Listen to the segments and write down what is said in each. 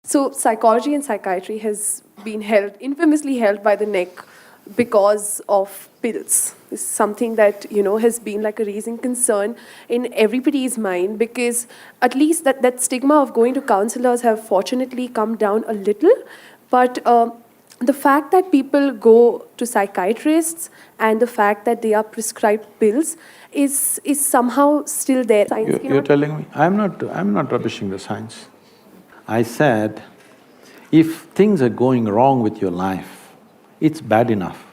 So psychology and psychiatry has been infamously held by the neck because of pills. This is something that, has been like a raising concern in everybody's mind, because at least that stigma of going to counselors have fortunately come down a little. But the fact that people go to psychiatrists and the fact that they are prescribed pills is somehow still there. Science You're telling me, I'm not rubbishing the science. I said, if things are going wrong with your life, it's bad enough.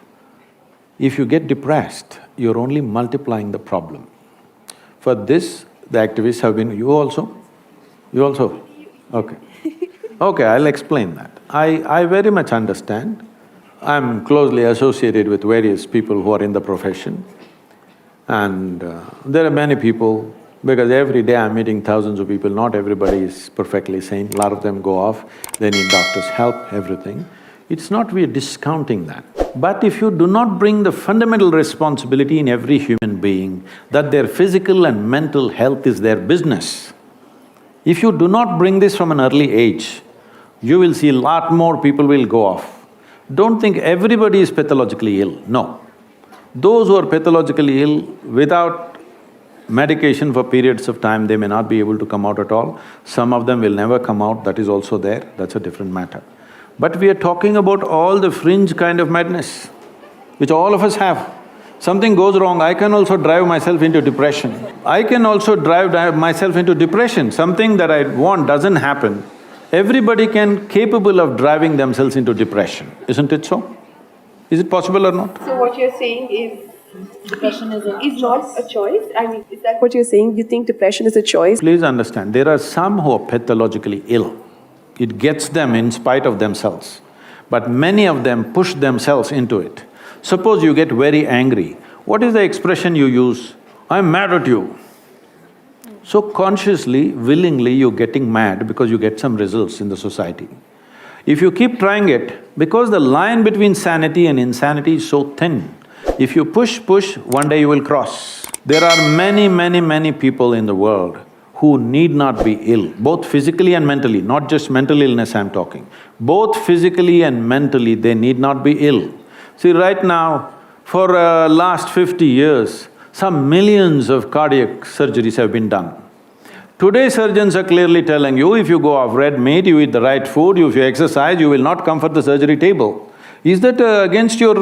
If you get depressed, you're only multiplying the problem. For this, the activists have been… You also? You also? Okay. Okay, I'll explain that. I very much understand. I'm closely associated with various people who are in the profession, and there are many people, because every day I'm meeting thousands of people, not everybody is perfectly sane, a lot of them go off, they need doctor's help, everything. It's not we're discounting that. But if you do not bring the fundamental responsibility in every human being that their physical and mental health is their business, if you do not bring this from an early age, you will see a lot more people will go off. Don't think everybody is pathologically ill, no. Those who are pathologically ill, without medication for periods of time, they may not be able to come out at all. Some of them will never come out, that is also there, that's a different matter. But we are talking about all the fringe kind of madness, which all of us have. Something goes wrong, I can also drive myself into depression. I can also drive myself into depression. Something that I want doesn't happen. Everybody capable of driving themselves into depression, isn't it so? Is it possible or not? So what you're saying is… Depression is not a choice? I mean, is that what you're saying? You think depression is a choice? Please understand, there are some who are pathologically ill. It gets them in spite of themselves. But many of them push themselves into it. Suppose you get very angry, what is the expression you use? I'm mad at you. So consciously, willingly you're getting mad because you get some results in the society. If you keep trying it, because the line between sanity and insanity is so thin, if you push, one day you will cross. There are many people in the world who need not be ill, both physically and mentally, not just mental illness I'm talking. Both physically and mentally, they need not be ill. See, right now, for last 50 years, some millions of cardiac surgeries have been done. Today surgeons are clearly telling you, if you go off red meat, you eat the right food, if you exercise, you will not come for the surgery table. Is that against your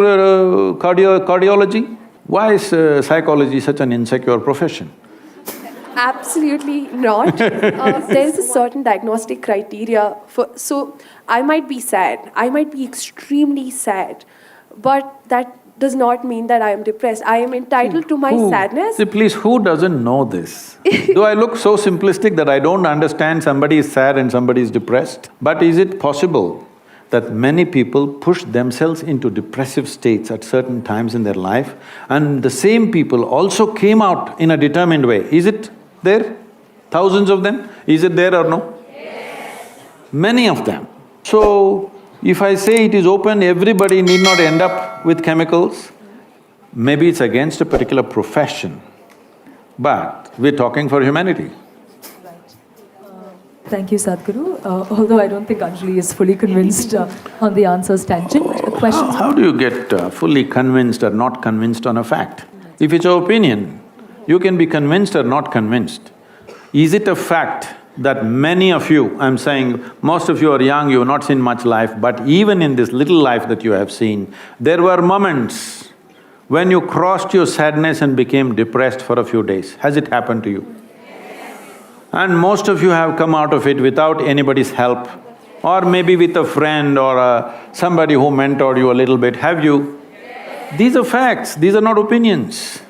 cardiology? Why is psychology such an insecure profession? Absolutely not. There is a certain diagnostic criteria for… So, I might be sad, I might be extremely sad, but that does not mean that I am depressed. I am entitled to my sadness. See, please, who doesn't know this? Do I look so simplistic that I don't understand somebody is sad and somebody is depressed? But is it possible that many people push themselves into depressive states at certain times in their life, and the same people also came out in a determined way? Is it there? Thousands of them? Is it there or no? Yes. Many of them. So, if I say it is open, everybody need not end up with chemicals. Maybe it's against a particular profession, but we're talking for humanity. Thank you, Sadhguru. Although I don't think Anjali is fully convinced on the answer's tangent. How do you get fully convinced or not convinced on a fact? If it's your opinion, you can be convinced or not convinced. Is it a fact that many of you, I'm saying most of you are young, you have not seen much life, but even in this little life that you have seen, there were moments when you crossed your sadness and became depressed for a few days. Has it happened to you? And most of you have come out of it without anybody's help, or maybe with a friend or somebody who mentored you a little bit, have you? These are facts, these are not opinions.